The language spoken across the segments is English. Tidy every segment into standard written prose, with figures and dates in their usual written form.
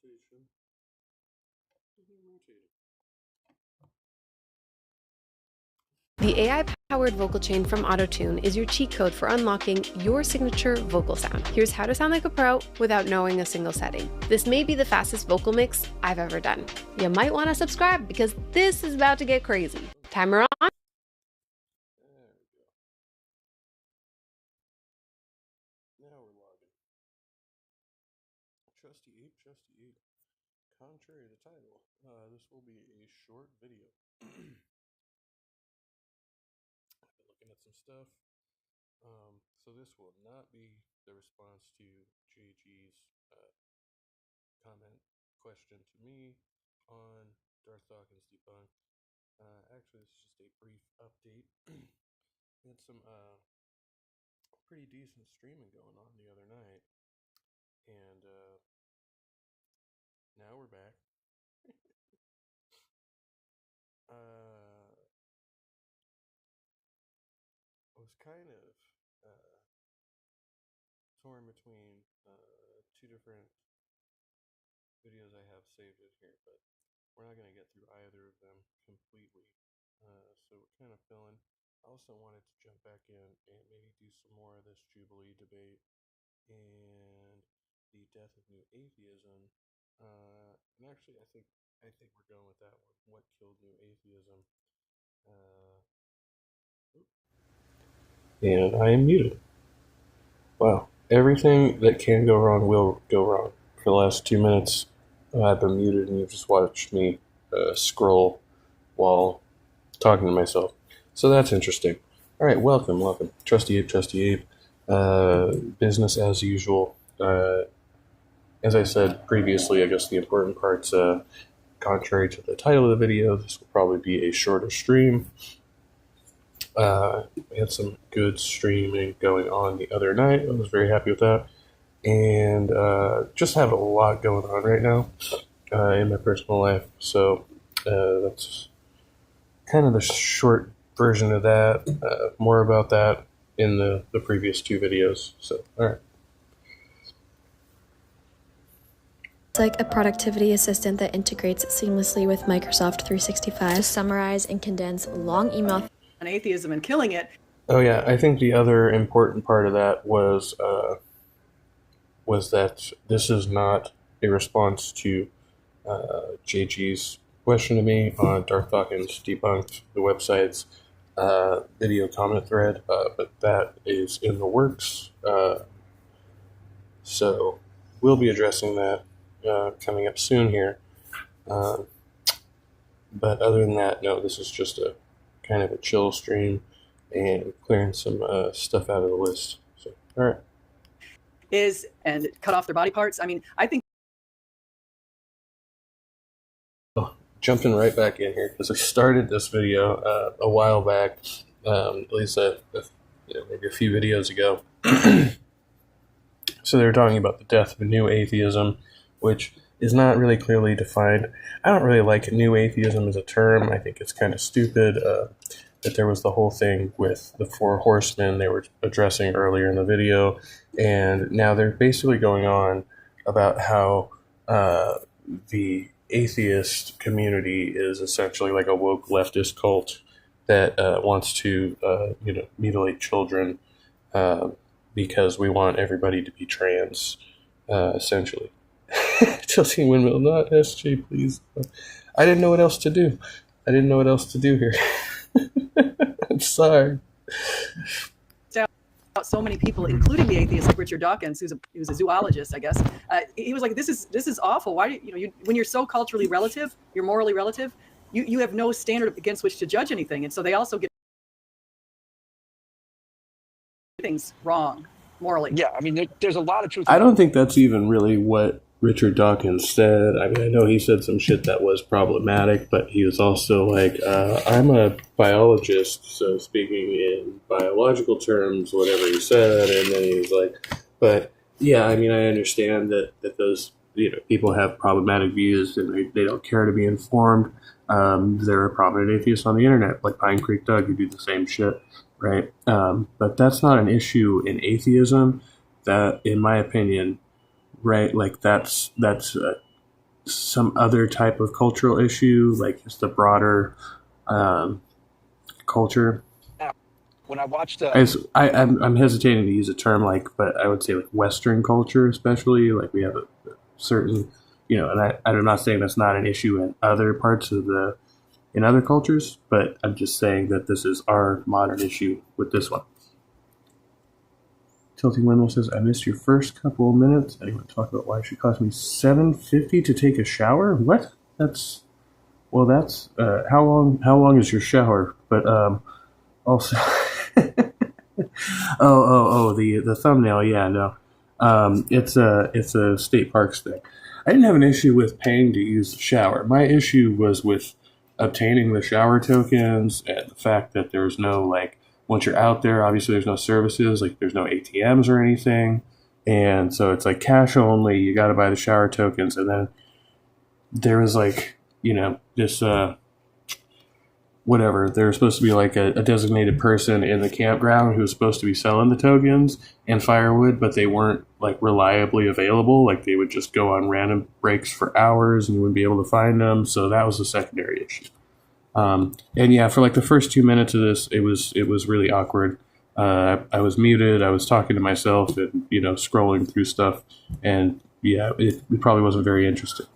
rotation. Rotating. The AI-powered vocal chain from Auto-Tune is your cheat code for unlocking your signature vocal sound. Here's how to sound like a pro without knowing a single setting. This may be the fastest vocal mix I've ever done. You might want to subscribe because this is about to get crazy. Timer on. There we go. Now we're logging. Trusty Ape, Trusty Ape. Contrary to title, this will be a short video. I've been looking at some stuff. So this will not be the response to JG's comment question to me on Darth Dawkins Debunked. Actually, this is just a brief update. We had some pretty decent streaming going on the other night, and now we're back. I was kind of torn between two different videos I have saved in here, but we're not going to get through either of them completely. So we're kind of filling. I also wanted to jump back in and maybe do some more of this Jubilee debate and the death of new atheism. And actually, I think we're going with that one. What killed new atheism? And I am muted. Wow. Everything that can go wrong will go wrong. For the last 2 minutes, I've been muted, and you've just watched me scroll while talking to myself. So that's interesting. All right, welcome. Trusty Ape. Business as usual. As I said previously, I guess the important part's contrary to the title of the video, this will probably be a shorter stream. We had some good streaming going on the other night. I was very happy with that. And just have a lot going on right now in my personal life. So that's kind of the short version of that. More about that in the previous two videos. So, all right. It's like a productivity assistant that integrates seamlessly with Microsoft 365 to summarize and condense long email on atheism and killing it. Oh yeah, I think the other important part of that was that this is not a response to JG's question to me on Darth Dawkins Debunked, the website's video comment thread, but that is in the works. So we'll be addressing that coming up soon here. But other than that, no, this is just a kind of a chill stream and clearing some stuff out of the list. So, all right. And cut off their body parts. I mean, I think. Jumping right back in here because I started this video a while back, at least maybe a few videos ago. So they were talking about the death of new atheism, which is not really clearly defined. I don't really like new atheism as a term. I think it's kind of stupid that there was the whole thing with the Four Horsemen they were addressing earlier in the video, and now they're basically going on about how the atheist community is essentially like a woke leftist cult that wants to mutilate children because we want everybody to be trans, essentially. Tilting Windmill, not SJ, please. I didn't know what else to do. Here. I'm sorry. So many people, including the atheist like Richard Dawkins, who's a zoologist, I guess. He was like, "This is awful. Why do you when you're so culturally relative, you're morally relative, you have no standard against which to judge anything, and so they also get things wrong morally." Yeah, I mean, there's a lot of truth. I don't think that's even really what Richard Dawkins said. I mean, I know he said some shit that was problematic, but he was also like, I'm a biologist, so speaking in biological terms, whatever he said, and then he was like, but yeah, I mean, I understand that those people have problematic views and they don't care to be informed. There are prominent atheists on the internet, like Pine Creek Doug, who do the same shit, right? But that's not an issue in atheism. That, in my opinion, right, like that's some other type of cultural issue, like just the broader culture. When I watched I'm hesitating to use a term like, but I would say like Western culture, especially like we have a certain, and I'm not saying that's not an issue in other parts of in other cultures, but I'm just saying that this is our modern issue with this one. Tilting Wendell says, I missed your first couple of minutes. I want to talk about why it should cost me $7.50 to take a shower. What? That's how long is your shower? But also the thumbnail, yeah, no. It's a state parks thing. I didn't have an issue with paying to use the shower. My issue was with obtaining the shower tokens and the fact that there's no, like, once you're out there, obviously there's no services, like there's no ATMs or anything. And so it's like cash only, you got to buy the shower tokens. And then there was like, this, whatever, there was supposed to be like a designated person in the campground who was supposed to be selling the tokens and firewood, but they weren't like reliably available. Like they would just go on random breaks for hours and you wouldn't be able to find them. So that was a secondary issue. And yeah, for like the first 2 minutes of this, it was really awkward. I was muted. I was talking to myself and, scrolling through stuff. And yeah, it probably wasn't very interesting.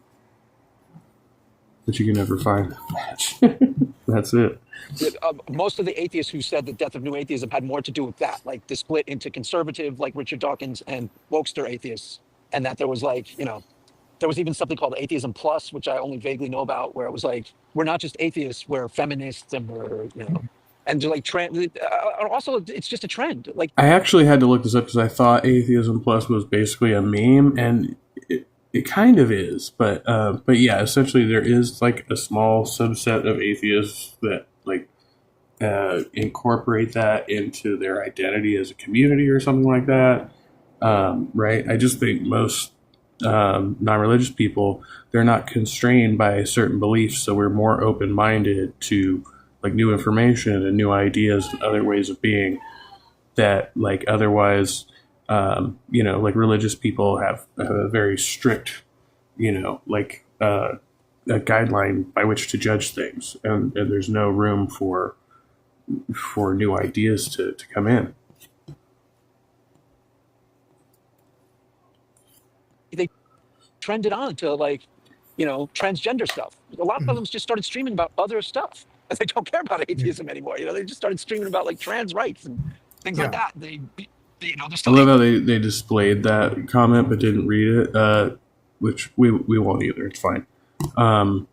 But you can never find that match. That's it. Most of the atheists who said the death of new atheism had more to do with that, like the split into conservative, like Richard Dawkins, and wokester atheists. And that there was like, there was even something called Atheism Plus, which I only vaguely know about, where it was like, we're not just atheists, we're feminists, and we're, and like trend. Also, it's just a trend. Like I actually had to look this up because I thought Atheism Plus was basically a meme, and it kind of is. But yeah, essentially there is like a small subset of atheists that like incorporate that into their identity as a community or something like that. Right? I just think most non-religious people, they're not constrained by certain beliefs, so we're more open-minded to like new information and new ideas and other ways of being that like otherwise like religious people have a very strict like a guideline by which to judge things, and there's no room for new ideas to come in. They trended on to like, transgender stuff. A lot of them just started streaming about other stuff. They don't care about atheism anymore. They just started streaming about like trans rights and things like that. They're I love how they displayed that comment but didn't read it, which we won't either. It's fine. A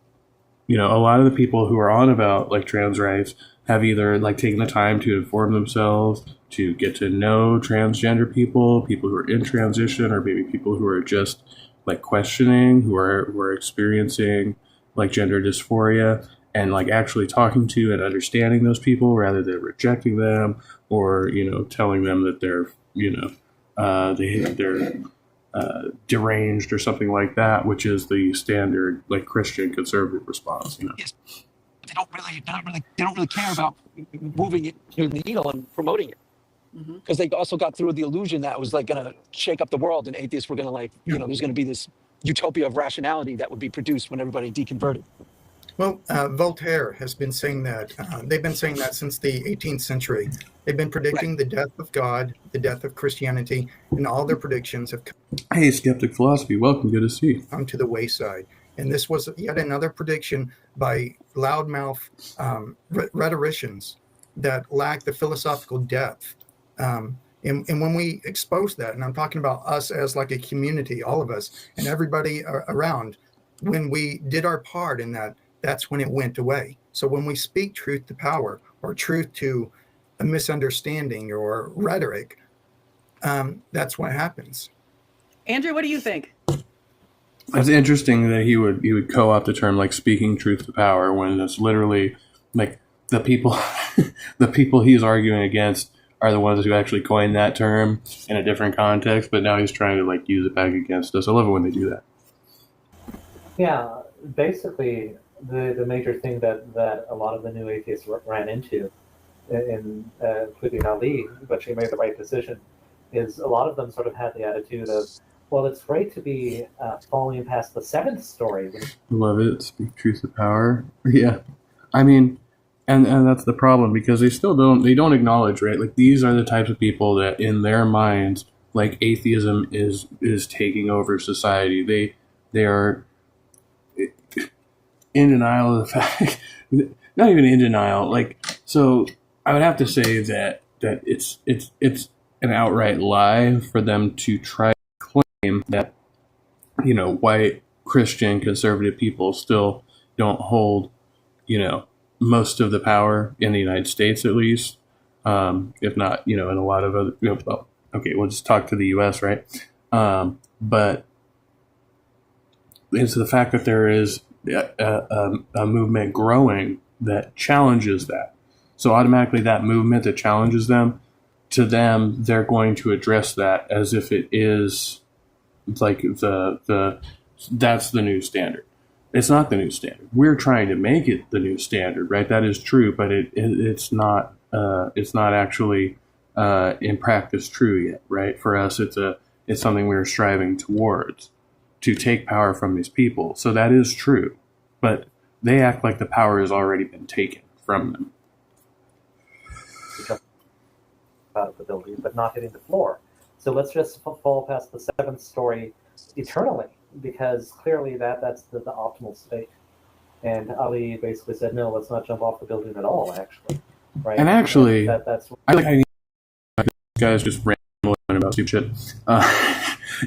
lot of the people who are on about like trans rights have either like taken the time to inform themselves, to get to know transgender people who are in transition, or maybe people who are just like questioning, who are experiencing like gender dysphoria, and like actually talking to and understanding those people rather than rejecting them or telling them that they're they're deranged or something like that, which is the standard like Christian conservative response. Yes. They don't really care about moving it to the needle and promoting it, because they also got through the illusion that it was like going to shake up the world, and atheists were going to like there's going to be this utopia of rationality that would be produced when everybody deconverted. Well, Voltaire has been saying that. They've been saying that since the 18th century. They've been predicting the death of God, the death of Christianity, and all their predictions have Hey, Skeptic Philosophy, welcome. Good to see you. come to the wayside. And this was yet another prediction by loudmouth rhetoricians that lack the philosophical depth. And when we expose that, and I'm talking about us as like a community, all of us, and everybody around, when we did our part in that, that's when it went away. So when we speak truth to power or truth to a misunderstanding or rhetoric, that's what happens. Andrew, what do you think? It's interesting that he would co-opt the term like speaking truth to power when it's literally like the people the people he's arguing against are the ones who actually coined that term in a different context, but now he's trying to like use it back against us. I love it when they do that. Yeah, basically the major thing that a lot of the new atheists ran into, including Ali, but she made the right decision, is a lot of them sort of had the attitude of, Well, it's great to be falling past the seventh story. Love it. Speak truth to power. Yeah. I mean, and that's the problem, because they don't acknowledge, right? Like, these are the types of people that in their minds, like, atheism is taking over society. They are in denial of the fact, not even in denial. Like, so I would have to say that it's an outright lie for them to try to claim that, you know, white Christian conservative people still don't hold, you know, most of the power in the United States, at least, if not, you know, in a lot of other. You know, well, okay, we'll just talk to the U.S., right? But it's the fact that there is a movement growing that challenges that. So automatically, that movement that challenges them, to them, they're going to address that as if it is like that's the new standard. It's not the new standard. We're trying to make it the new standard, right? That is true, but it's not actually in practice true yet, right? For us, it's something we're striving towards, to take power from these people. So that is true, but they act like the power has already been taken from them. Out of the building, but not hitting the floor. So let's just fall past the seventh story eternally, because clearly that's the optimal state. And Ali basically said, no, let's not jump off the building at all, actually. Right? And actually, that's I guys just rambling about stupid shit.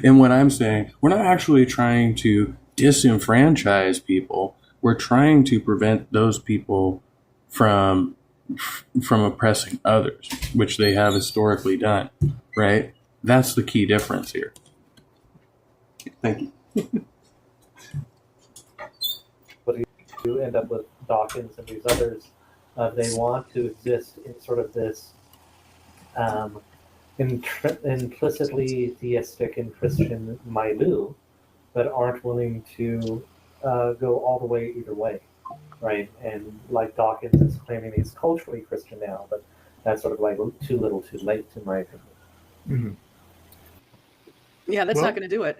And what I'm saying, we're not actually trying to disenfranchise people. We're trying to prevent those people from oppressing others, which they have historically done, right? That's the key difference here. Thank you. But you end up with Dawkins and these others. They want to exist in sort of this implicitly theistic and Christian milieu, but aren't willing to go all the way either way. Right, and like Dawkins is claiming he's culturally Christian now, but that's sort of like too little, too late, in my opinion. Mm-hmm. Yeah, that's not going to do it.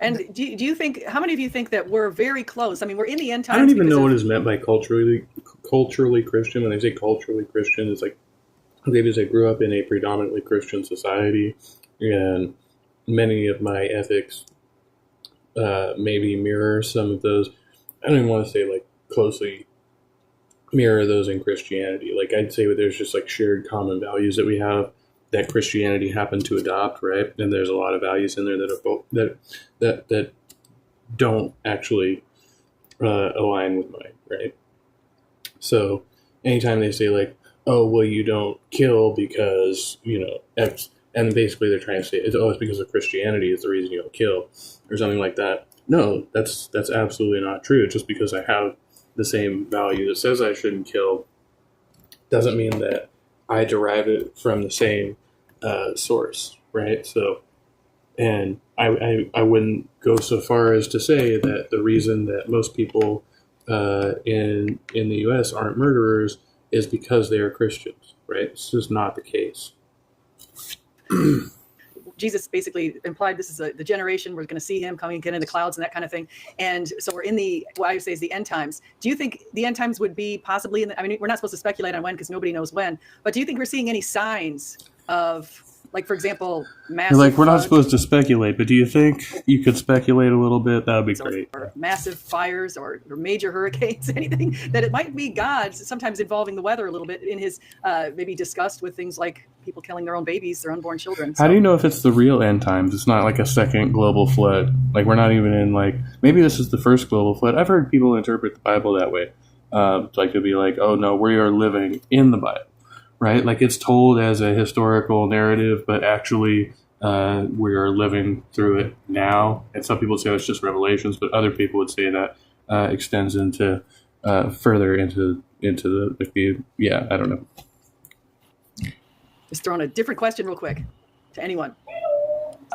And do you think? How many of you think that we're very close? I mean, we're in the end times. I don't even know what is meant by culturally Christian. When they say culturally Christian, it's like maybe as I grew up in a predominantly Christian society, and many of my ethics maybe mirror some of those. I don't even want to say like closely mirror those in Christianity. Like, I'd say there's just like shared common values that we have that Christianity happened to adopt, right? And there's a lot of values in there that are both that don't actually align with mine, right? So anytime they say like, oh, well, you don't kill because, you know, X, and basically they're trying to say it's because of Christianity is the reason you don't kill, or something like that. No, that's absolutely not true. Just because I have the same value that says I shouldn't kill doesn't mean that I derive it from the same source, right? So, and I wouldn't go so far as to say that the reason that most people in the U.S. aren't murderers is because they are Christians, right? This is not the case. Jesus basically implied this is the generation we're going to see him coming again in the clouds and that kind of thing. And so we're in what I would say is the end times. Do you think the end times would be possibly I mean, we're not supposed to speculate on when because nobody knows when, but do you think we're seeing any signs of, like, for example, massive Like, we're not floods, supposed to speculate, but do you think you could speculate a little bit? That would be great. or massive fires or major hurricanes, anything that it might be God, sometimes involving the weather a little bit in his maybe discussed with things like people killing their own babies, their unborn children. How do you know if it's the real end times? It's not like a second global flood. Like, we're not even in, like, maybe this is the first global flood. I've heard people interpret the Bible that way. Like, to be like, oh, no, we are living in the Bible, right? Like, it's told as a historical narrative, but actually we are living through it now. And some people say it's just Revelations, but other people would say that extends into further into the yeah, I don't know. Just throwing a different question real quick to anyone.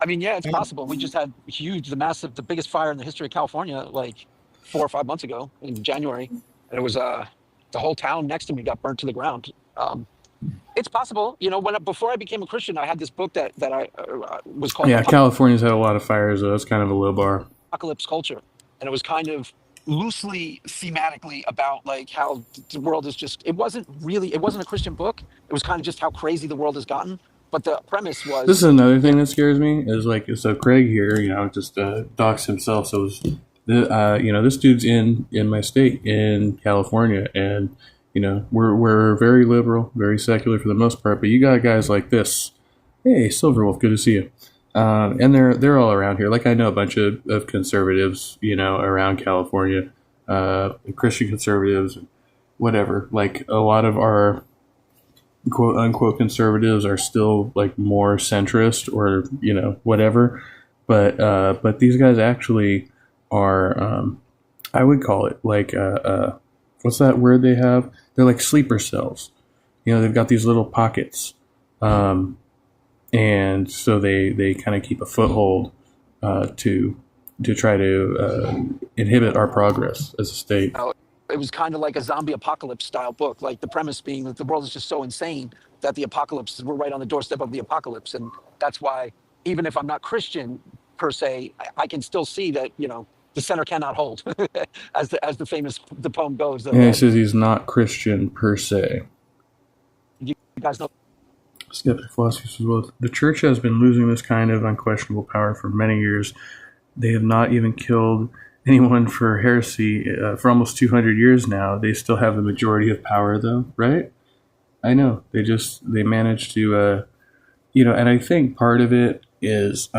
I mean, yeah, it's possible. We just had the biggest fire in the history of California, like 4 or 5 months ago in January. And it was the whole town next to me got burnt to the ground. It's possible. You know, before I became a Christian, I had this book that I was called Yeah, California's had a lot of fires, though. It's kind of a low bar. Apocalypse Culture, and it was kind of loosely thematically about like how the world is just. It wasn't a Christian book. It was kind of just how crazy the world has gotten. But the premise was. This is another thing that scares me is like, so Craig here, just docs himself. So, this dude's in my state in California, and we're very liberal, very secular for the most part. But you got guys like this. Hey, Silverwolf, good to see you. And they're all around here. Like, I know a bunch of conservatives, around California, Christian conservatives, whatever. Like, a lot of our quote unquote conservatives are still like more centrist or whatever. But these guys actually are. I would call it like what's that word they have? They're like sleeper cells. They've got these little pockets. And so they kind of keep a foothold to try to inhibit our progress as a state. It was kind of like a zombie apocalypse style book, like the premise being that the world is just so insane that the apocalypse, we're right on the doorstep of the apocalypse. And that's why, even if I'm not Christian per se, I can still see that, the center cannot hold, as the poem goes. Yeah, he says he's not Christian per se. You guys know. Skeptic philosophy says, well, the church has been losing this kind of unquestionable power for many years. They have not even killed anyone for heresy for almost 200 years now. They still have the majority of power, though, right? I know. They managed to, and I think part of it is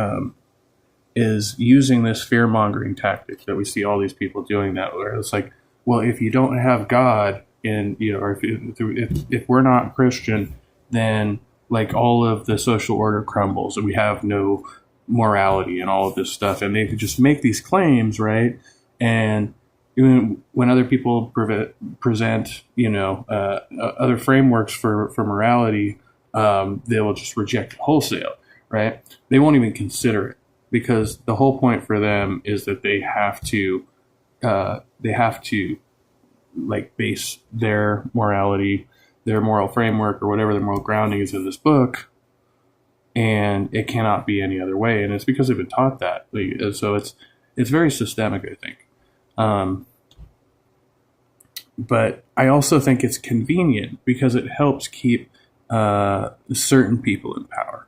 using this fear-mongering tactic that we see all these people doing that, where it's like, well, if you don't have God or if we're not Christian, then like all of the social order crumbles and we have no morality and all of this stuff. And they just make these claims, right? And even when other people present, other frameworks for morality, they will just reject it wholesale, right? They won't even consider it because the whole point for them is that they have to like base their morality, their moral framework, or whatever their moral grounding is in this book, and it cannot be any other way. And it's because they've been taught that. So it's very systemic, I think. But I also think it's convenient because it helps keep certain people in power.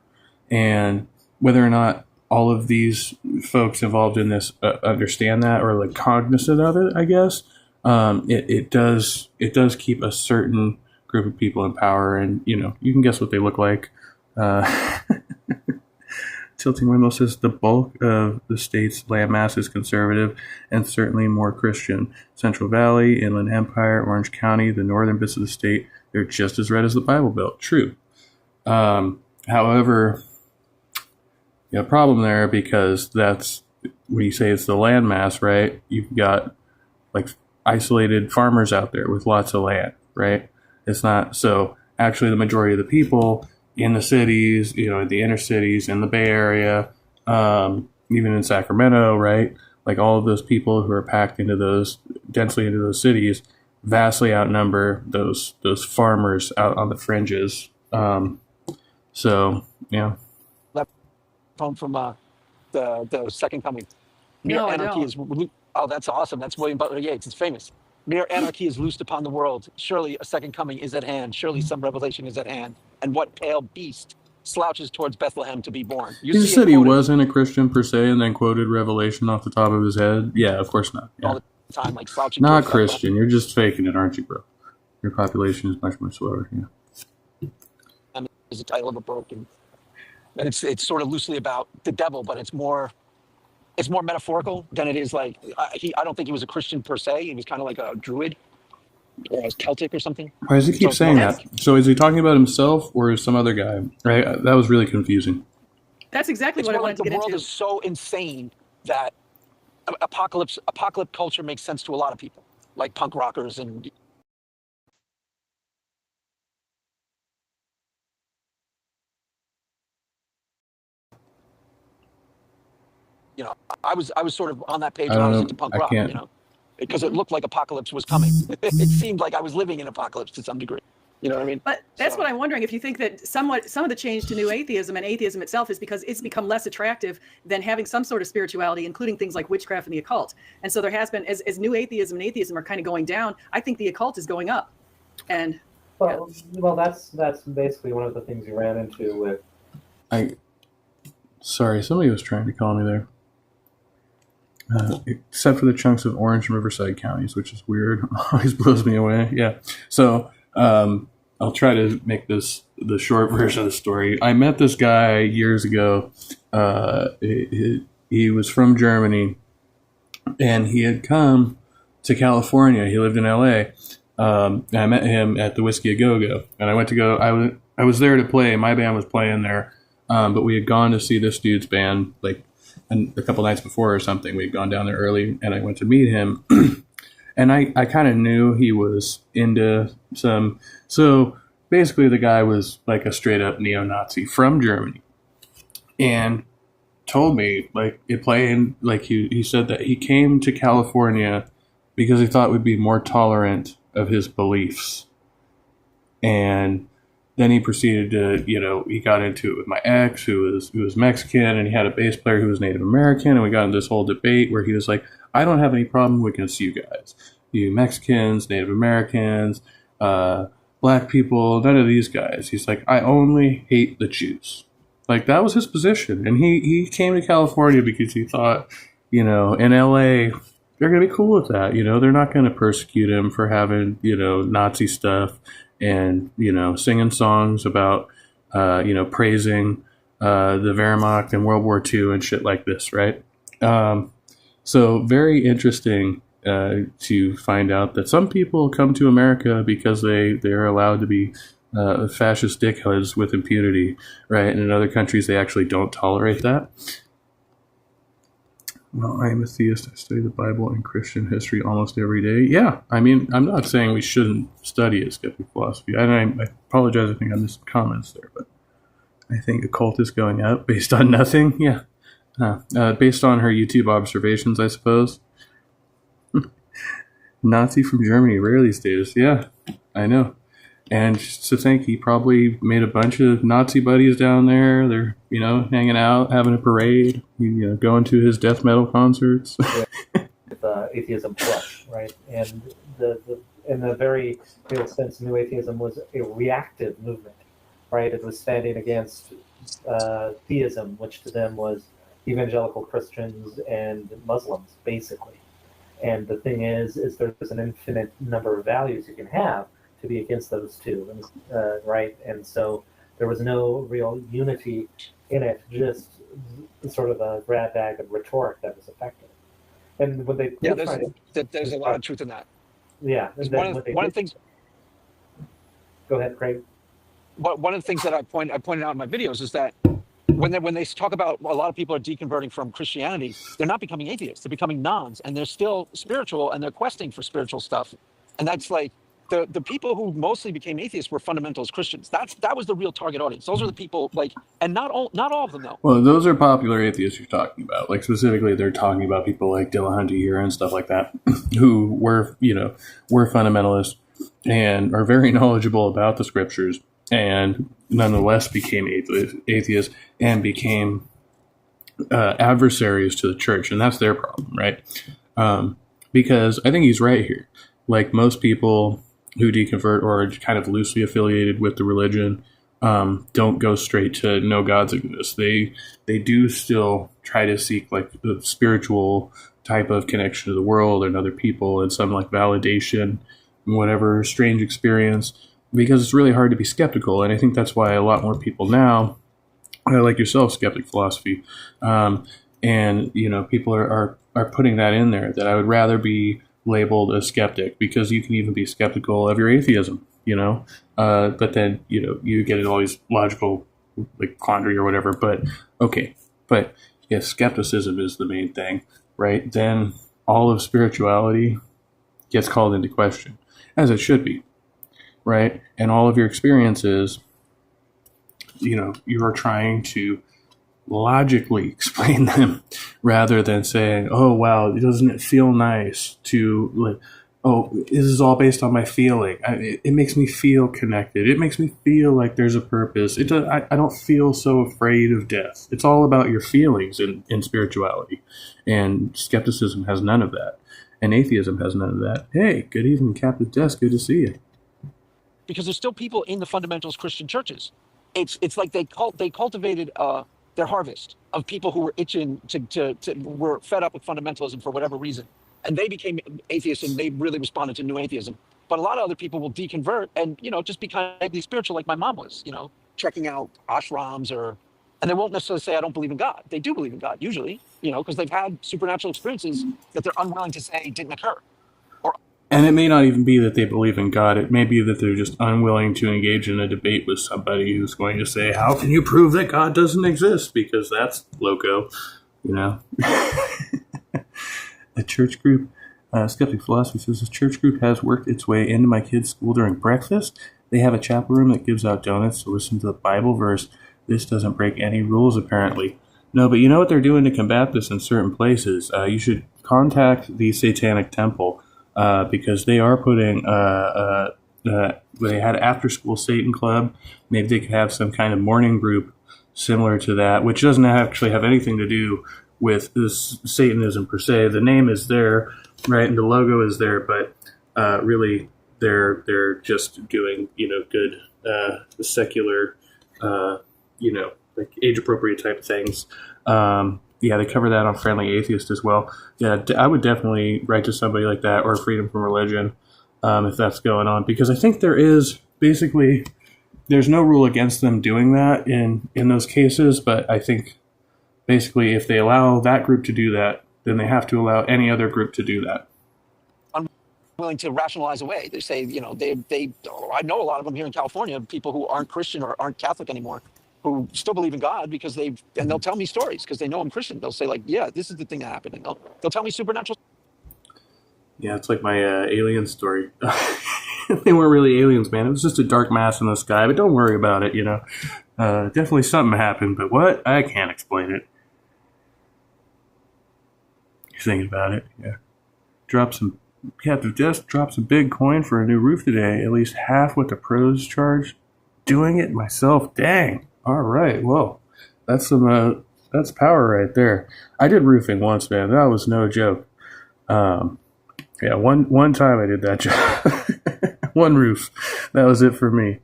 And whether or not all of these folks involved in this understand that or like cognizant of it, I guess, it does keep a certain group of people in power, and you can guess what they look like. Tilting Windmill says the bulk of the state's landmass is conservative and certainly more Christian. Central Valley, Inland Empire, Orange County, the northern bits of the state, they're just as red as the Bible Belt. True. However, you have a problem there because that's when you say it's the landmass, right? You've got like isolated farmers out there with lots of land, right? It's not so. Actually, the majority of the people in the cities, in the inner cities, in the Bay Area, even in Sacramento, right? Like all of those people who are packed densely into those cities, vastly outnumber those farmers out on the fringes. So yeah. That poem from the Second Coming. No, I Anarchy don't. is. Oh, that's awesome. That's William Butler Yeats. It's famous. Mere anarchy is loosed upon the world. Surely a second coming is at hand. Surely some revelation is at hand. And what pale beast slouches towards Bethlehem to be born? He just said he wasn't a Christian per se, and then quoted Revelation off the top of his head. Yeah, of course not. Yeah. All the time, like slouching. Not Christian. You're just faking it, aren't you, bro? Your population is much, much slower. Yeah. Is the title of a book, and it's sort of loosely about the devil, but it's more metaphorical than it is like I don't think he was a Christian per se. He was kind of like a druid or a Celtic or something. Why does he keep saying that? So is he talking about himself or some other guy? Right? That was really confusing. That's exactly what I wanted to get into. The world into. is so insane that apocalypse culture makes sense to a lot of people, like punk rockers and. I was sort of on that page when I was into punk rock, because it looked like apocalypse was coming. It seemed like I was living in apocalypse to some degree. You know what I mean? But that's So- what I'm wondering, if you think that some of the change to new atheism and atheism itself is because it's become less attractive than having some sort of spirituality, including things like witchcraft and the occult. And so there has been, as new atheism and atheism are kind of going down, I think the occult is going up. And Well, that's basically one of the things you ran into with. Sorry, somebody was trying to call me there. Except for the chunks of Orange and Riverside counties, which is weird. Always blows me away. Yeah. So I'll try to make this the short version of the story. I met this guy years ago. He was from Germany, and he had come to California. He lived in LA. And I met him at the Whiskey A Go Go, and I was there to play. My band was playing there, but we had gone to see this dude's band like a couple nights before or something. We had gone down there early, and I went to meet him. And I kind of knew he was into some. So basically, the guy was like a straight up neo-Nazi from Germany, and told me like he said that he came to California because he thought we'd be more tolerant of his beliefs. And then he proceeded to, he got into it with my ex, who was Mexican, and he had a bass player who was Native American, and we got into this whole debate where he was like, I don't have any problem against you guys. You Mexicans, Native Americans, black people, none of these guys. He's like, I only hate the Jews. Like, that was his position. And he came to California because he thought, in LA, they're going to be cool with that. They're not going to persecute him for having, Nazi stuff and, singing songs about, praising the Wehrmacht and World War II and shit like this, right? So very interesting to find out that some people come to America because they're allowed to be fascist dickheads with impunity, right? And in other countries, they actually don't tolerate that. Well, I am a theist. I study the Bible and Christian history almost every day. Yeah, I mean, I'm not saying we shouldn't study a skeptic philosophy. I apologize, I think I missed some comments there, but I think occult is going up based on nothing. Yeah. Based on her YouTube observations, I suppose. Nazi from Germany, rare these days. Yeah, I know. And just to think, he probably made a bunch of Nazi buddies down there. They're, hanging out, having a parade, going to his death metal concerts. With Atheism Plus, right? And in a very real sense, New Atheism was a reactive movement, right? It was standing against theism, which to them was evangelical Christians and Muslims, basically. And the thing is there's an infinite number of values you can have to be against those two, right? And so there was no real unity in it, just sort of a grab bag of rhetoric that was effective. And when they there's a lot of truth in that. Yeah, and one of the things. Go ahead, Craig. One of the things that I pointed out in my videos is that when they talk about a lot of people are deconverting from Christianity, they're not becoming atheists; they're becoming nones, and they're still spiritual, and they're questing for spiritual stuff. And that's like the people who mostly became atheists were fundamentalist Christians. That was the real target audience. Those are the people, and not all of them though. Well, those are popular atheists you're talking about. Like specifically, they're talking about people like Dillahunty here and stuff like that, who were fundamentalists and are very knowledgeable about the scriptures, and nonetheless became atheists and became adversaries to the church, and that's their problem, right? Because I think he's right here. Like most people who deconvert or are kind of loosely affiliated with the religion, don't go straight to know God's exist. They do still try to seek like the spiritual type of connection to the world and other people and some like validation, whatever strange experience, because it's really hard to be skeptical. And I think that's why a lot more people now, like yourself, skeptic philosophy, and people are putting that in there, that I would rather be labeled a skeptic, because you can even be skeptical of your atheism, but then you get into all these logical like quandary or whatever. But if skepticism is the main thing, right, then all of spirituality gets called into question, as it should be, right? And all of your experiences, you are trying to logically explain them rather than saying, oh wow, doesn't it feel nice to like oh, this is all based on my feeling. It makes me feel connected. It makes me feel like there's a purpose. I don't feel so afraid of death. It's all about your feelings in spirituality. And skepticism has none of that. And atheism has none of that. Hey, good evening, Captain Desk. Good to see you. Because there's still people in the fundamentalist Christian churches. It's like they cultivated their harvest of people who were itching were fed up with fundamentalism for whatever reason, and they became atheists and they really responded to new atheism. But a lot of other people will deconvert and just be kind of spiritual, like my mom was, checking out ashrams and they won't necessarily say I don't believe in God. They do believe in God usually, because they've had supernatural experiences that they're unwilling to say didn't occur. And it may not even be that they believe in God. It may be that they're just unwilling to engage in a debate with somebody who's going to say, how can you prove that God doesn't exist? Because that's loco, A church group, Skeptic Philosophy says, a church group has worked its way into my kids' school during breakfast. They have a chapel room that gives out donuts to listen to the Bible verse. This doesn't break any rules, apparently. No, but you know what they're doing to combat this in certain places? You should contact the Satanic Temple. Because they are putting, they had after-school Satan Club. Maybe they could have some kind of morning group similar to that, which doesn't actually have anything to do with this Satanism per se. The name is there, right, and the logo is there, but really they're just doing, good secular, like age-appropriate type things. Yeah, they cover that on Friendly Atheist as well. Yeah, I would definitely write to somebody like that, or Freedom from Religion, if that's going on. Because I think there's no rule against them doing that in those cases, but I think basically if they allow that group to do that, then they have to allow any other group to do that. Willing to rationalize away. They say, I know a lot of them here in California, people who aren't Christian or aren't Catholic anymore, who still believe in God because they'll tell me stories because they know I'm Christian. They'll say like, yeah, this is the thing that happened. And they'll tell me supernatural. Yeah, it's like my alien story. They weren't really aliens, man. It was just a dark mass in the sky, but don't worry about it, Definitely something happened, but what? I can't explain it. You're thinking about it, yeah. Captain Desk dropped some big coin for a new roof today. At least half what the pros charge. Doing it myself, dang. All right, well, that's power right there. I did roofing once, man. That was no joke. Yeah, one time I did that job. One roof. That was it for me.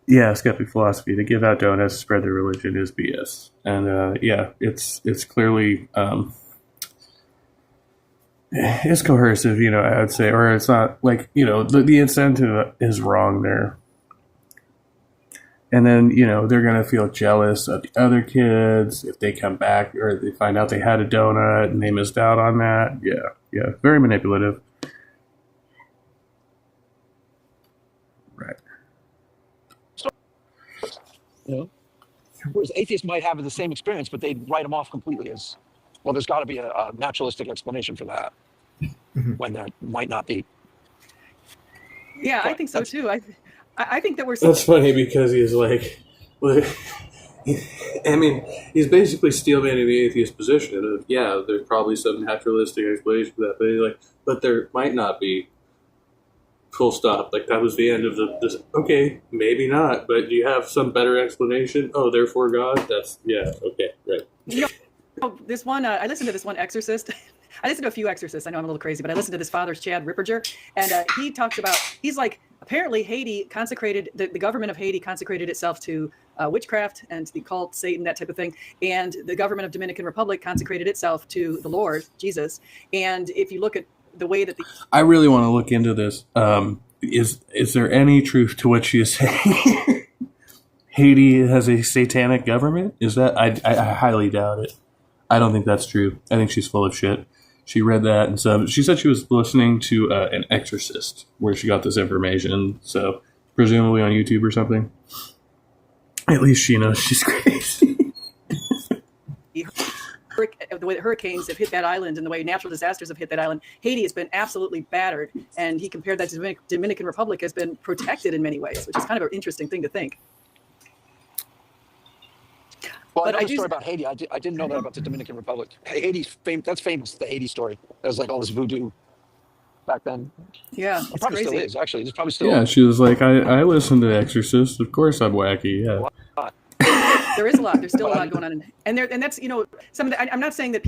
Yeah, Skeptic Philosophy. To give out donuts, spread their religion is BS. And yeah, it's clearly it's coercive, I would say, or it's not like, the incentive is wrong there. And then, they're going to feel jealous of the other kids if they come back or they find out they had a donut and they missed out on that. Yeah. Very manipulative. Right. Whereas atheists might have the same experience, but they'd write them off completely as, well, there's got to be a naturalistic explanation for that when there might not be. Yeah, I think so too. I think that we're. That's funny because he's like, I mean, he's basically steelmanning the atheist position of, yeah, there's probably some naturalistic explanation for that, but he's like, but there might not be. Full stop. Like, that was the end of this. Okay, maybe not, but do you have some better explanation? Oh, therefore God? Yeah, okay, right. This one, I listened to this one exorcist. I listened to a few exorcists. I know I'm a little crazy, but I listened to this father's Chad Ripperger, and he talks about, he's like, apparently Haiti consecrated, the government of Haiti consecrated itself to witchcraft and to the cult, Satan, that type of thing. And the government of Dominican Republic consecrated itself to the Lord, Jesus. And if you look at the way that I really want to look into this. Is there any truth to what she is saying? Haiti has a satanic government? Is that? I highly doubt it. I don't think that's true. I think she's full of shit. She read that, and so she said she was listening to an exorcist where she got this information. So presumably on YouTube or something. At least she knows she's crazy. The way that hurricanes have hit that island and the way natural disasters have hit that island, Haiti has been absolutely battered. And he compared that to Dominican Republic has been protected in many ways, which is kind of an interesting thing to think. Well, I know the story about Haiti. I didn't know that about the Dominican Republic. Haiti's famous. That's famous, the Haiti story. There's like all this voodoo back then. Yeah, It it's probably still crazy. is, actually. It's probably still Yeah, she was like, I listen to Exorcist. Of course I'm wacky. Yeah. There is a lot. There's still a lot going on, and that's some of the. I'm not saying that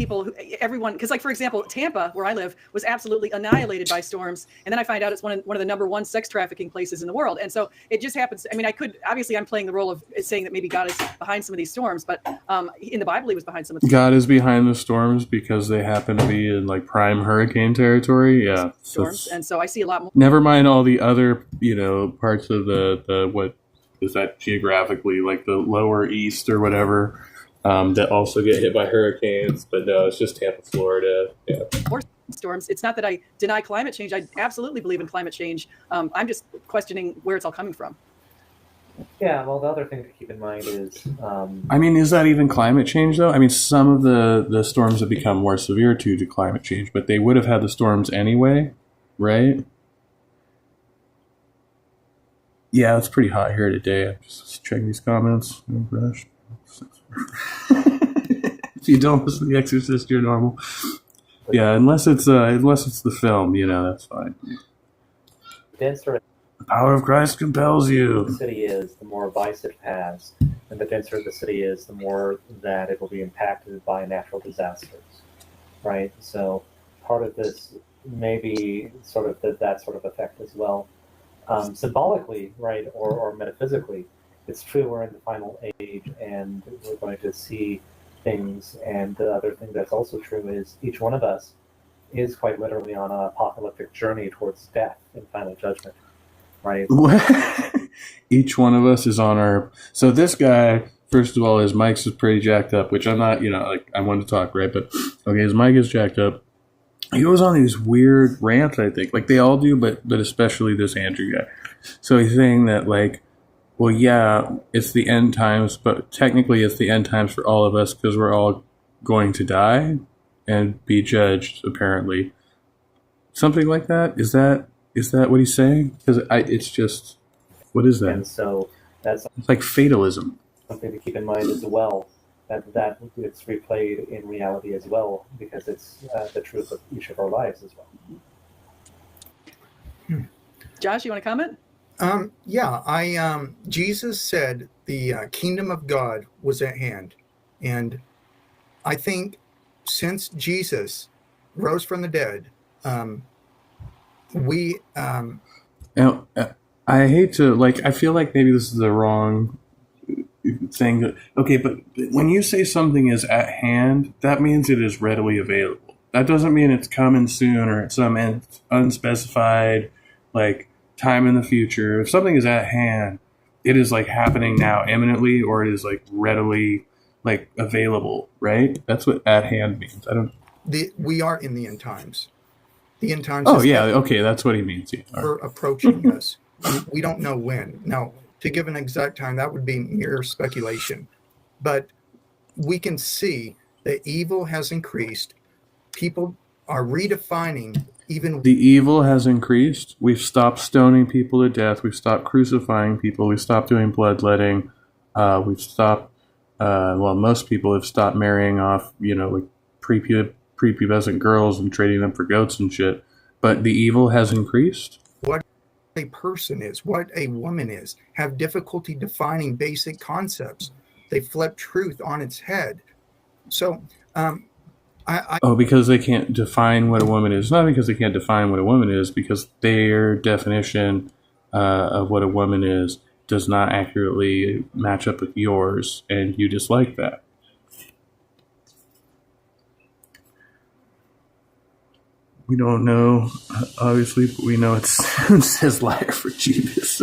everyone, because like for example, Tampa, where I live, was absolutely annihilated by storms, and then I find out it's one of the number one sex trafficking places in the world, and so it just happens. I mean, obviously I'm playing the role of saying that maybe God is behind some of these storms, but in the Bible he was behind some of the God is behind the storms because they happen to be in like prime hurricane territory. Yeah. storms, and so I see a lot more. Never mind all the other, parts of the what is that geographically, like the lower east or whatever, that also get hit by hurricanes. But no, it's just Tampa, Florida. Yeah. Storms. It's not that I deny climate change. I absolutely believe in climate change. I'm just questioning where it's all coming from. Yeah, well, the other thing to keep in mind is, I mean, is that even climate change though? I mean, some of the storms have become more severe due to climate change, but they would have had the storms anyway, right? Yeah, it's pretty hot here today. I'm just checking these comments. Oh, gosh. If you don't listen to The Exorcist, you're normal. Yeah, unless it's the film, that's fine. denser The power of Christ compels the you. city is, the more vice it has, and the denser the city is, the more that it will be impacted by natural disasters, right? So part of this may be sort of that sort of effect as well. Symbolically, right, or metaphysically, it's true we're in the final age and we're going to see things. And the other thing that's also true is each one of us is quite literally on an apocalyptic journey towards death and final judgment, right? Each one of us is on our. So this guy, first of all, his mic is pretty jacked up, which I'm not, I want to talk, right? But okay, his mic is jacked up. He goes on these weird rants, I think. Like they all do, but especially this Andrew guy. So he's saying that, like, well, yeah, it's the end times, but technically it's the end times for all of us because we're all going to die and be judged, apparently. Something like that? Is that what he's saying? Because it's just, what is that? And so that's It's like fatalism. something to keep in mind as well, that it's replayed in reality as well, because it's the truth of each of our lives as well. Josh, you want to comment? Jesus said the kingdom of God was at hand. And I think since Jesus rose from the dead, we, Now, I hate to, I feel like maybe this is the wrong thing. Okay, but when you say something is at hand, that means it is readily available. That doesn't mean it's coming soon or at some unspecified, time in the future. If something is at hand, it is happening now imminently, or it is readily available, right? That's what at hand means. we are in the end times. The end times. Oh yeah, okay, that's what he means. Yeah. Are approaching us. We don't know when. Now, to give an exact time, that would be mere speculation. But we can see that evil has increased. People are redefining even. The evil has increased. We've stopped stoning people to death. We've stopped crucifying people. We've stopped doing bloodletting. We've stopped. Most people have stopped marrying off, prepubescent girls and trading them for goats and shit. But the evil has increased. What a person is, what a woman is, have difficulty defining basic concepts. They flip truth on its head. So, because they can't define what a woman is. Not because they can't define what a woman is, because their definition of what a woman is does not accurately match up with yours, and you dislike that. We don't know, obviously, but we know it says liar for Jeebus.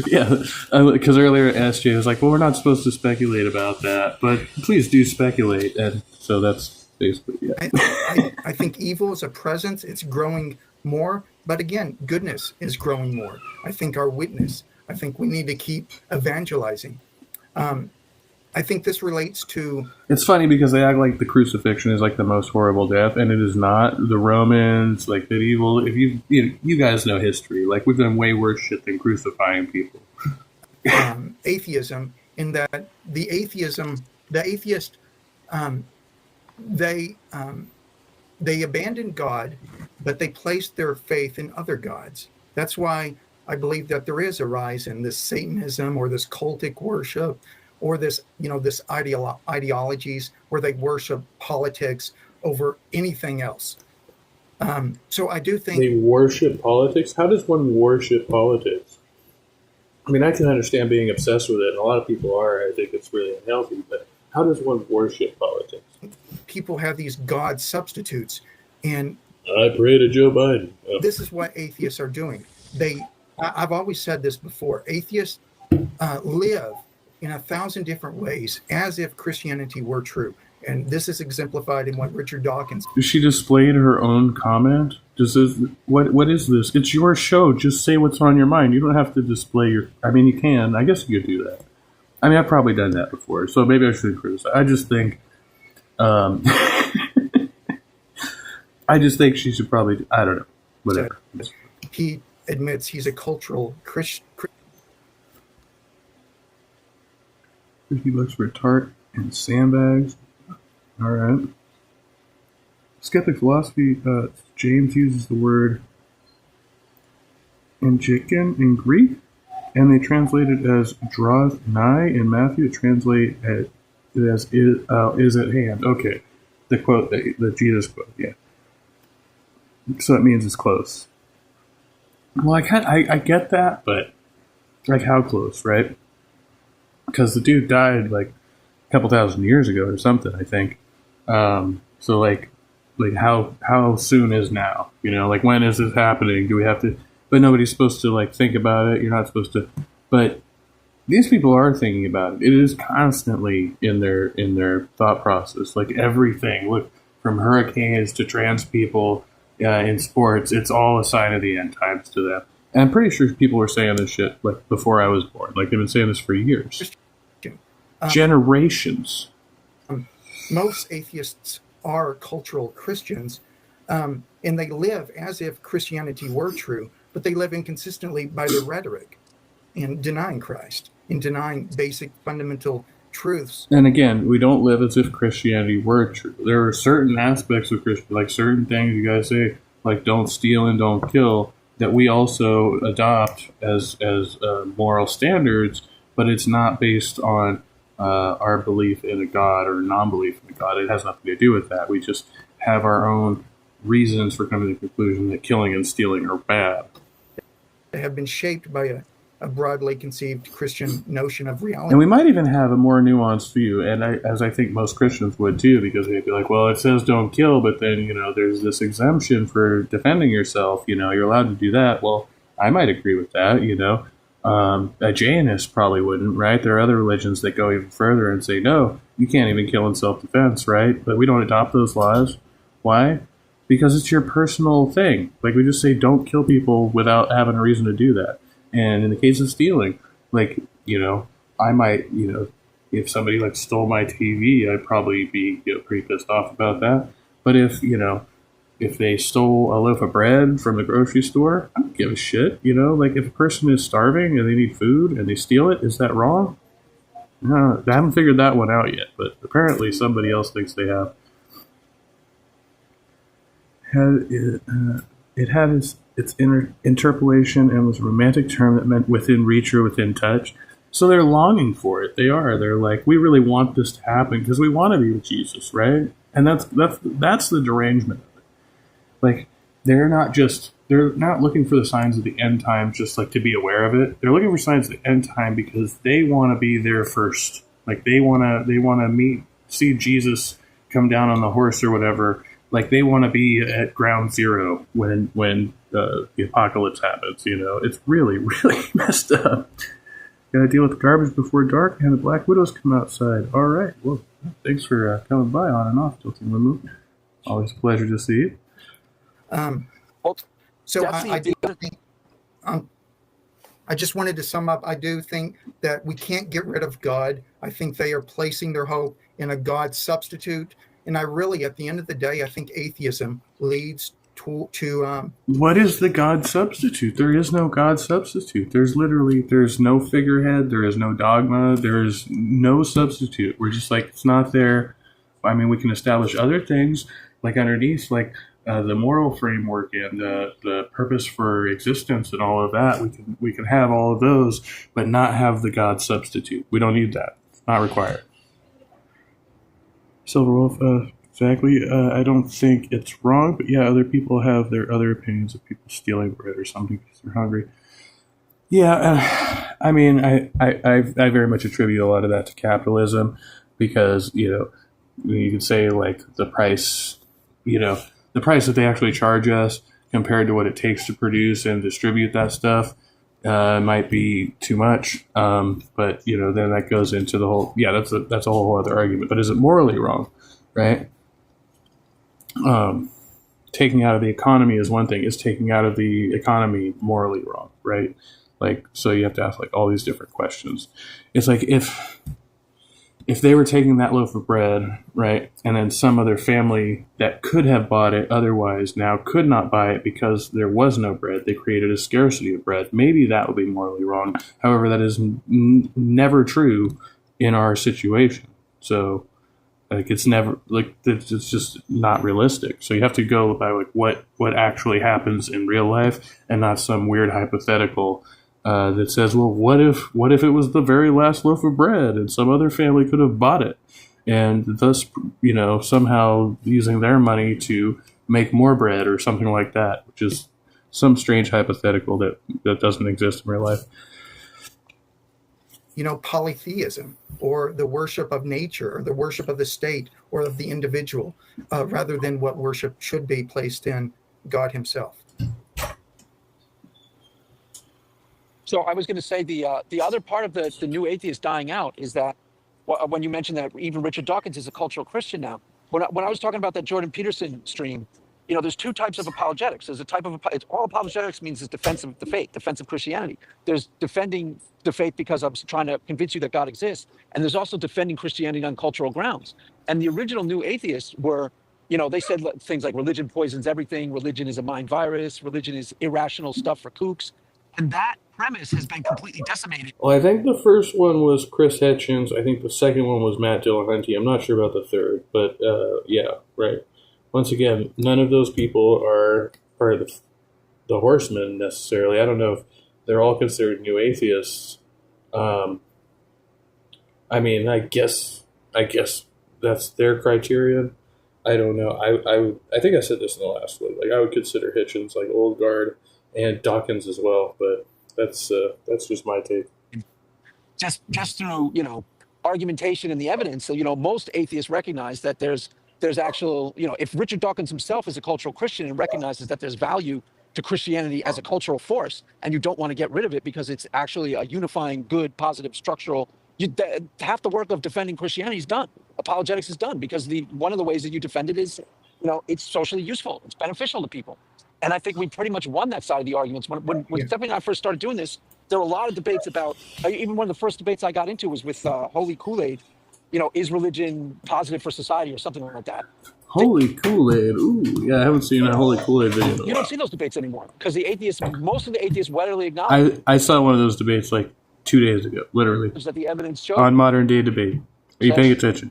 Yeah, because earlier SJ was like, well, we're not supposed to speculate about that, but please do speculate. And so that's basically, yeah. I think evil is a presence. It's growing more. But again, goodness is growing more. I think our witness, I think we need to keep evangelizing. I think this relates to... It's funny because they act like the crucifixion is the most horrible death, and it is not. The Romans, medieval, if you guys know history, we've done way worse shit than crucifying people. Atheism, in that the atheist, they abandoned God, but they placed their faith in other gods. That's why I believe that there is a rise in this Satanism or this cultic worship or this, this ideologies where they worship politics over anything else. So I do think They worship politics? How does one worship politics? I mean, I can understand being obsessed with it, and a lot of people are. I think it's really unhealthy, but how does one worship politics? people have these God substitutes, and I pray to Joe Biden. Oh. this is what atheists are doing. I've always said this before. Atheists live in 1,000 different ways as if Christianity were true. And this is exemplified in what Richard Dawkins. Does she displayed her own comment? What is this? It's your show. Just say what's on your mind. You don't have to display your. I mean, you can. I guess you could do that. I mean, I've probably done that before, so maybe I shouldn't criticize. I just think, she should probably. I don't know. Whatever. He admits he's a cultural Christian. $50 for a tart and sandbags. All right. Skeptic philosophy. James uses the word "enchiken" in Greek, and they translate it as "draweth nigh." In Matthew, it translates it as "is at hand." Okay, the quote, the Jesus quote, yeah. So it means it's close. Well, I get that, but like how close, right? Because the dude died like a couple thousand years ago or something, I think. So like how soon is now? You know, like when is this happening? Do we have to? But nobody's supposed to like think about it. You're not supposed to. But these people are thinking about it. It is constantly in their thought process. Like everything, look, from hurricanes to trans people in sports, it's all a sign of the end times to them. And I'm pretty sure people were saying this shit like before I was born. Like they've been saying this for years, generations. Most atheists are cultural Christians, and they live as if Christianity were true, but they live inconsistently by their rhetoric in denying Christ, in denying basic fundamental truths. And again, we don't live as if Christianity were true. There are certain aspects of Christianity, like certain things you guys say, like don't steal and don't kill, that we also adopt as moral standards, but it's not based on our belief in a God or non-belief in a God. It has nothing to do with that. We just have our own reasons for coming to the conclusion that killing and stealing are bad. They have been shaped by a broadly conceived Christian notion of reality. And we might even have a more nuanced view, and as I think most Christians would too, because they'd be like, well, it says don't kill, but then, there's this exemption for defending yourself. You're allowed to do that. Well, I might agree with that, A Jainist probably wouldn't, right? There are other religions that go even further and say, no, you can't even kill in self-defense, right? But we don't adopt those laws. Why? Because it's your personal thing. Like we just say, don't kill people without having a reason to do that. And in the case of stealing, I might, if somebody like stole my TV, I'd probably be pretty pissed off about that. But if they stole a loaf of bread from the grocery store, I don't give a shit. Like if a person is starving and they need food and they steal it, is that wrong? No, I haven't figured that one out yet, but apparently somebody else thinks they have. It had its interpolation and was a romantic term that meant within reach or within touch. So they're longing for it. They are. They're like, we really want this to happen because we want to be with Jesus, right? And that's the derangement of it. Like they're not looking for the signs of the end times just like to be aware of it. They're looking for signs of the end time because they want to be there first. Like they want to see Jesus come down on the horse or whatever. Like they want to be at ground zero when the apocalypse happens. It's really, really messed up. Gotta deal with the garbage before dark and the Black Widows come outside. All right. Well, thanks for coming by on and off, Tilting Remote. Always a pleasure to see you. So I just wanted to sum up. I do think that we can't get rid of God. I think they are placing their hope in a God substitute. And I really, at the end of the day, I think atheism leads to what is the God substitute? There is no God substitute. There's no figurehead. There is no dogma. There is no substitute. We're just like, it's not there. I mean, we can establish other things. like underneath, like the moral framework and the purpose for existence and all of that, we can have all of those, but not have the God substitute. We don't need that. It's not required. Silverwolf, exactly. I don't think it's wrong, but yeah, other people have their other opinions of people stealing bread or something because they're hungry. Yeah, I mean, I very much attribute a lot of that to capitalism because, you could say like the price that they actually charge us compared to what it takes to produce and distribute that stuff might be too much. But, then that goes into the whole, that's a whole other argument. But is it morally wrong, right? Taking out of the economy is one thing. Is taking out of the economy morally wrong, right? Like, so you have to ask like all these different questions. It's like if they were taking that loaf of bread, right, and then some other family that could have bought it otherwise now could not buy it because there was no bread, they created a scarcity of bread. Maybe that would be morally wrong. However, that is never true in our situation. So, like, it's never, like, it's just not realistic. So you have to go by, like, what actually happens in real life and not some weird hypothetical that says, well, what if it was the very last loaf of bread and some other family could have bought it and thus, somehow using their money to make more bread or something like that, which is some strange hypothetical that doesn't exist in real life. Polytheism or the worship of nature or the worship of the state or of the individual, rather than what worship should be placed in God himself. So I was going to say the other part of the new atheist dying out is that when you mentioned that even Richard Dawkins is a cultural Christian now, when I was talking about that Jordan Peterson stream, there's two types of apologetics. There's a type of all apologetics means is defense of the faith, defense of Christianity. There's defending the faith because I'm trying to convince you that God exists, and there's also defending Christianity on cultural grounds. And the original new atheists were, they said things like religion poisons everything, religion is a mind virus, religion is irrational stuff for kooks, and that premise has been completely decimated. Well, I think the first one was Chris Hitchens. I think the second one was Matt Dillahunty. I'm not sure about the third, but yeah, right. Once again, none of those people are part of the Horsemen necessarily. I don't know if they're all considered new atheists. I mean, I guess that's their criterion. I don't know. I think I said this in the last one. Like, I would consider Hitchens like old guard and Dawkins as well, but that's just my take. Just through argumentation and the evidence. So most atheists recognize that there's actual if Richard Dawkins himself is a cultural Christian and recognizes that there's value to Christianity as a cultural force, and you don't want to get rid of it because it's actually a unifying, good, positive, structural. Half the work of defending Christianity is done. Apologetics is done because one of the ways that you defend it is, it's socially useful, it's beneficial to people. And I think we pretty much won that side of the arguments. When Stephanie and I first started doing this, there were a lot of debates about, even one of the first debates I got into was with Holy Kool-Aid. Is religion positive for society or something like that? Holy Kool-Aid. Ooh, yeah, I haven't seen a Holy Kool-Aid video. You don't see those debates anymore because most of the atheists readily acknowledge. I saw one of those debates like 2 days ago, literally. That the evidence shows on Modern Day Debate. Are you paying attention?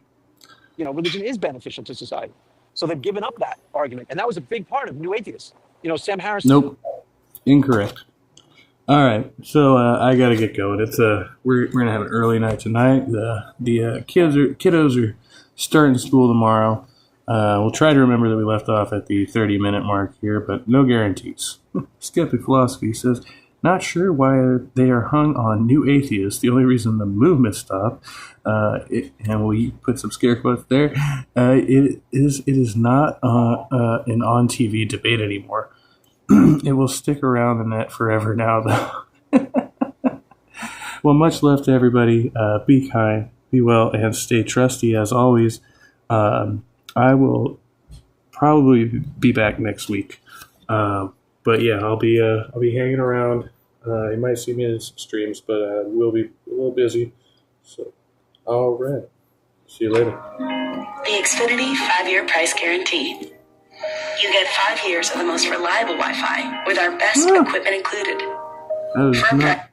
Religion is beneficial to society. So they've given up that argument. And that was a big part of new atheists. Sam Harris. Nope. Incorrect. All right. So I got to get going. It's we're going to have an early night tonight. The kiddos are starting school tomorrow. We'll try to remember that we left off at the 30-minute mark here, but no guarantees. Skeptic Philosophy says, not sure why they are hung on new atheists. The only reason the movement stopped, and we put some scare quotes there, it is not an on-TV debate anymore. It will stick around the net forever now, though. Well, much love to everybody. Be kind, be well, and stay trusty as always. I will probably be back next week. But yeah, I'll be hanging around. You might see me in some streams, but we'll be a little busy. So, all right. See you later. The Xfinity 5-year price guarantee. You get 5 years of the most reliable Wi-Fi with our best equipment included. That is not